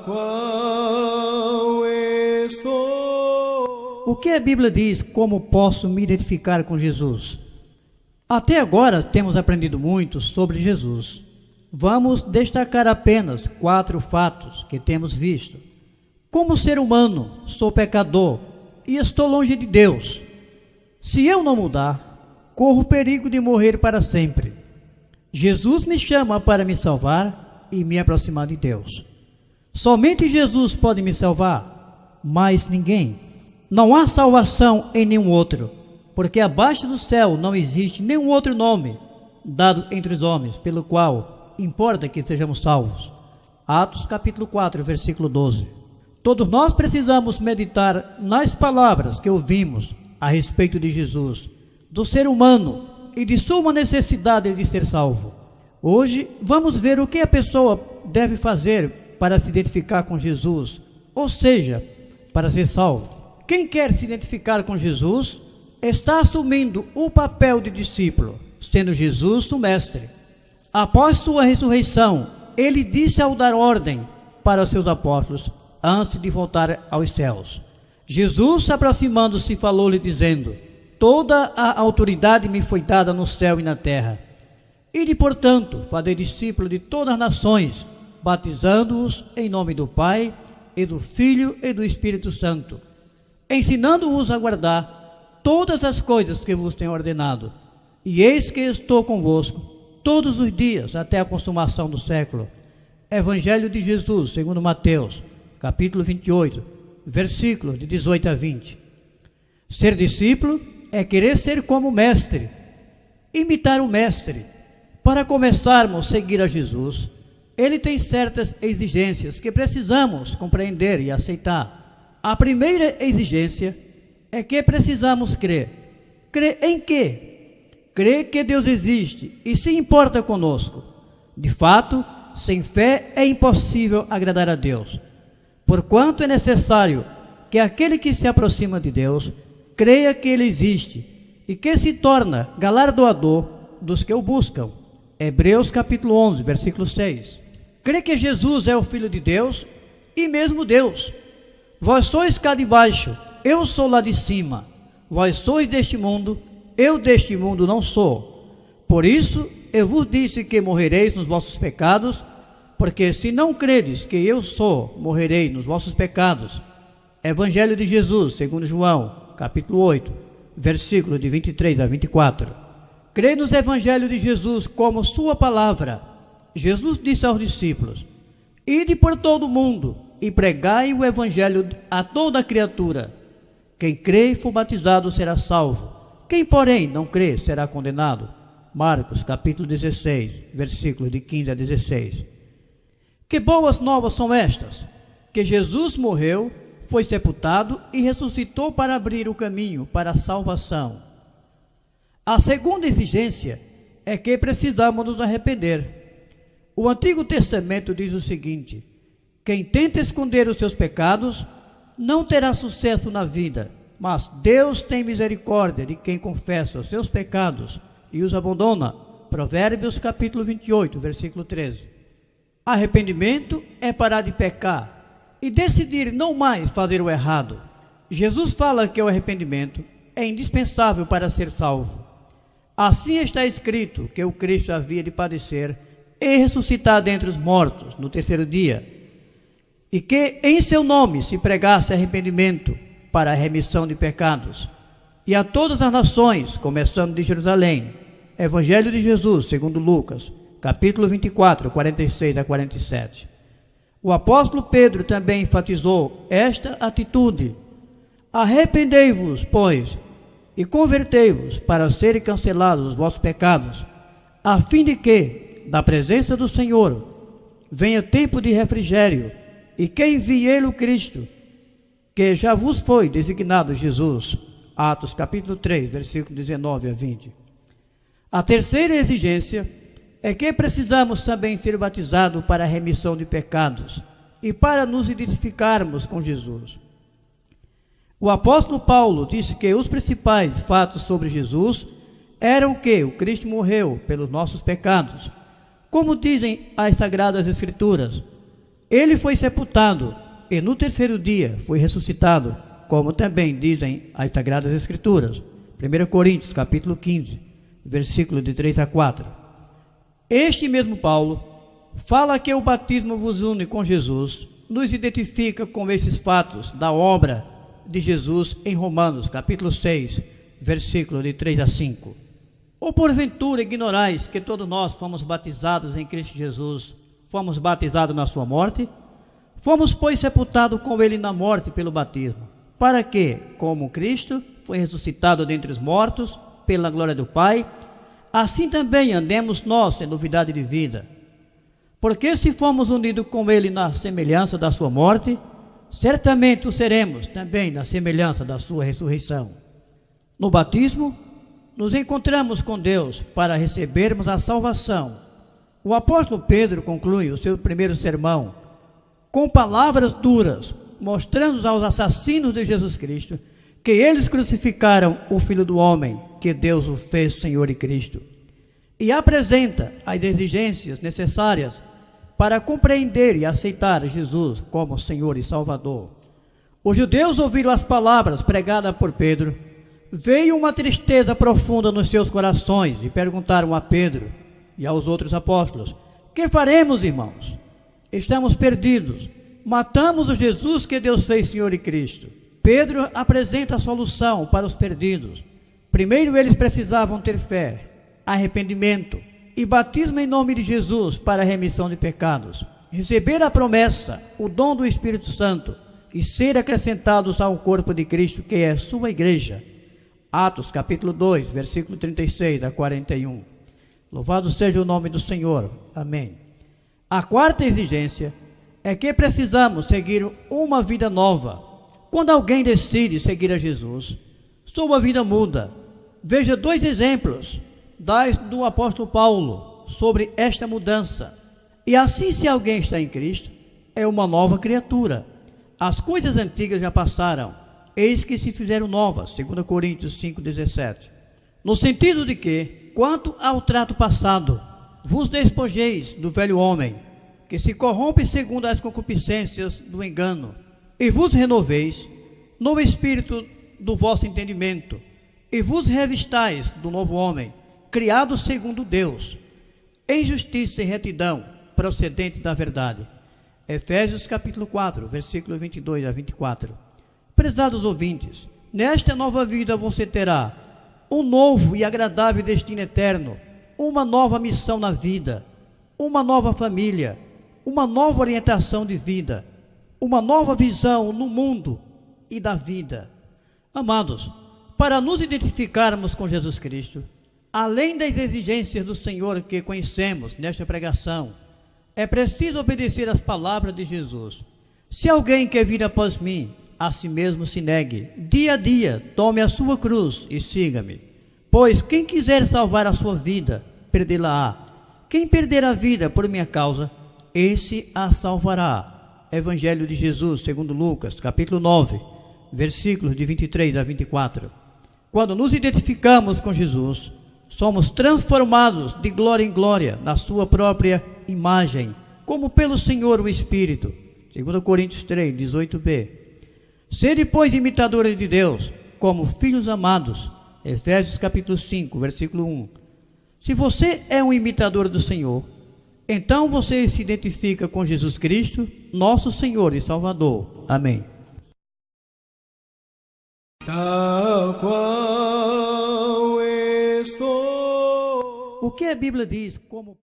qual estou. O que a Bíblia diz, como posso me identificar com Jesus? Até agora temos aprendido muito sobre Jesus. Vamos destacar apenas 4 fatos que temos visto. Como ser humano, sou pecador e estou longe de Deus. Se eu não mudar, corro o perigo de morrer para sempre. Jesus me chama para me salvar e me aproximar de Deus. Somente Jesus pode me salvar, mais ninguém. Não há salvação em nenhum outro, porque abaixo do céu não existe nenhum outro nome dado entre os homens, pelo qual importa que sejamos salvos. Atos capítulo 4, versículo 12. Todos nós precisamos meditar nas palavras que ouvimos a respeito de Jesus, do ser humano e de sua necessidade de ser salvo. Hoje vamos ver o que a pessoa deve fazer para se identificar com Jesus, ou seja, para ser salvo. Quem quer se identificar com Jesus está assumindo o papel de discípulo, sendo Jesus o mestre. Após sua ressurreição, ele disse ao dar ordem para os seus apóstolos, antes de voltar aos céus. Jesus, aproximando-se, falou-lhe dizendo: toda a autoridade me foi dada no céu e na terra. Ide, portanto, fazer discípulos de todas as nações, batizando-os em nome do Pai, e do Filho e do Espírito Santo, ensinando-os a guardar todas as coisas que vos tenho ordenado. E eis que estou convosco todos os dias, até a consumação do século. Evangelho de Jesus, segundo Mateus, capítulo 28, versículos de 18 a 20. Ser discípulo é querer ser como o mestre, imitar o mestre. Para começarmos a seguir a Jesus, ele tem certas exigências que precisamos compreender e aceitar. A primeira exigência é que precisamos crer. Crer em quê? Crer que Deus existe e se importa conosco. De fato, sem fé é impossível agradar a Deus. Porquanto é necessário que aquele que se aproxima de Deus creia que Ele existe e que se torna galardoador dos que o buscam. Hebreus capítulo 11, versículo 6. Crê que Jesus é o Filho de Deus e mesmo Deus. Vós sois cá de baixo, eu sou lá de cima. Vós sois deste mundo, eu deste mundo não sou. Por isso eu vos disse que morrereis nos vossos pecados, porque se não credes que eu sou, morrereis nos vossos pecados. Evangelho de Jesus, segundo João, capítulo 8, versículos de 23 a 24. Crê nos Evangelhos de Jesus como sua palavra. Jesus disse aos discípulos: ide por todo o mundo e pregai o Evangelho a toda criatura. Quem crê e for batizado será salvo. Quem, porém, não crê será condenado. Marcos, capítulo 16, versículos de 15 a 16. Que boas novas são estas? Que Jesus morreu, foi sepultado e ressuscitou para abrir o caminho para a salvação. A segunda exigência é que precisamos nos arrepender. O Antigo Testamento diz o seguinte: quem tenta esconder os seus pecados não terá sucesso na vida, mas Deus tem misericórdia de quem confessa os seus pecados e os abandona. Provérbios capítulo 28, versículo 13. Arrependimento é parar de pecar e decidir não mais fazer o errado. Jesus fala que o arrependimento é indispensável para ser salvo. Assim está escrito que o Cristo havia de padecer e ressuscitar dentre os mortos no terceiro dia, e que em seu nome se pregasse arrependimento para a remissão de pecados, e a todas as nações, começando de Jerusalém. Evangelho de Jesus, segundo Lucas, capítulo 24, 46 a 47. O apóstolo Pedro também enfatizou esta atitude: arrependei-vos, pois, e convertei-vos para serem cancelados os vossos pecados, a fim de que, da presença do Senhor, venha tempo de refrigério, e que envie ele o Cristo, que já vos foi designado Jesus. Atos capítulo 3, versículo 19 a 20. A terceira exigência é que precisamos também ser batizados para a remissão de pecados e para nos identificarmos com Jesus. O apóstolo Paulo disse que os principais fatos sobre Jesus eram que o Cristo morreu pelos nossos pecados, como dizem as Sagradas Escrituras: Ele foi sepultado e no terceiro dia foi ressuscitado, como também dizem as Sagradas Escrituras. 1 Coríntios, capítulo 15, versículo de 3 a 4. Este mesmo Paulo fala que o batismo vos une com Jesus, nos identifica com esses fatos da obra de Jesus em Romanos, capítulo 6, versículo de 3 a 5. Ou porventura ignorais que todos nós fomos batizados em Cristo Jesus, fomos batizados na sua morte? Fomos, pois, sepultados com ele na morte pelo batismo, para que, como Cristo foi ressuscitado dentre os mortos, pela glória do Pai, assim também andemos nós em novidade de vida. Porque se fomos unidos com ele na semelhança da sua morte, certamente o seremos também na semelhança da sua ressurreição. No batismo, nos encontramos com Deus para recebermos a salvação. O apóstolo Pedro conclui o seu primeiro sermão com palavras duras, mostrando aos assassinos de Jesus Cristo que eles crucificaram o Filho do Homem, que Deus o fez Senhor e Cristo, e apresenta as exigências necessárias para compreender e aceitar Jesus como Senhor e Salvador. Os judeus ouviram as palavras pregadas por Pedro, veio uma tristeza profunda nos seus corações e perguntaram a Pedro e aos outros apóstolos: que faremos, irmãos? Estamos perdidos. Matamos o Jesus que Deus fez Senhor e Cristo. Pedro apresenta a solução para os perdidos. Primeiro, eles precisavam ter fé, arrependimento e batismo em nome de Jesus para a remissão de pecados, receber a promessa, o dom do Espírito Santo e ser acrescentados ao corpo de Cristo, que é a sua igreja. Atos capítulo 2, versículo 36 a 41. Louvado seja o nome do Senhor. Amém. A quarta exigência é que precisamos seguir uma vida nova. Quando alguém decide seguir a Jesus, sua vida muda. Veja dois exemplos do apóstolo Paulo sobre esta mudança. E assim, se alguém está em Cristo, é uma nova criatura. As coisas antigas já passaram, eis que se fizeram novas. 2 Coríntios 5,17. No sentido de que, quanto ao trato passado, vos despojeis do velho homem, que se corrompe segundo as concupiscências do engano, e vos renoveis no espírito do vosso entendimento, e vos revistais do novo homem, criado segundo Deus, em justiça e retidão, procedente da verdade. Efésios capítulo 4, versículo 22 a 24. Prezados ouvintes, nesta nova vida você terá um novo e agradável destino eterno, uma nova missão na vida, uma nova família, uma nova orientação de vida, uma nova visão no mundo e da vida. Amados, para nos identificarmos com Jesus Cristo, além das exigências do Senhor que conhecemos nesta pregação, é preciso obedecer às palavras de Jesus. Se alguém quer vir após mim, a si mesmo se negue, dia a dia, tome a sua cruz e siga-me. Pois quem quiser salvar a sua vida, perdê-la-á. Quem perder a vida por minha causa, esse a salvará. Evangelho de Jesus, segundo Lucas, capítulo 9, versículos de 23 a 24. Quando nos identificamos com Jesus, somos transformados de glória em glória na sua própria imagem, como pelo Senhor o Espírito. 2 Coríntios 3, 18b. Sede, pois, imitadores de Deus, como filhos amados. Efésios capítulo 5, versículo 1. Se você é um imitador do Senhor, então você se identifica com Jesus Cristo, nosso Senhor e Salvador. Amém. Tal qual estou. O que a Bíblia diz como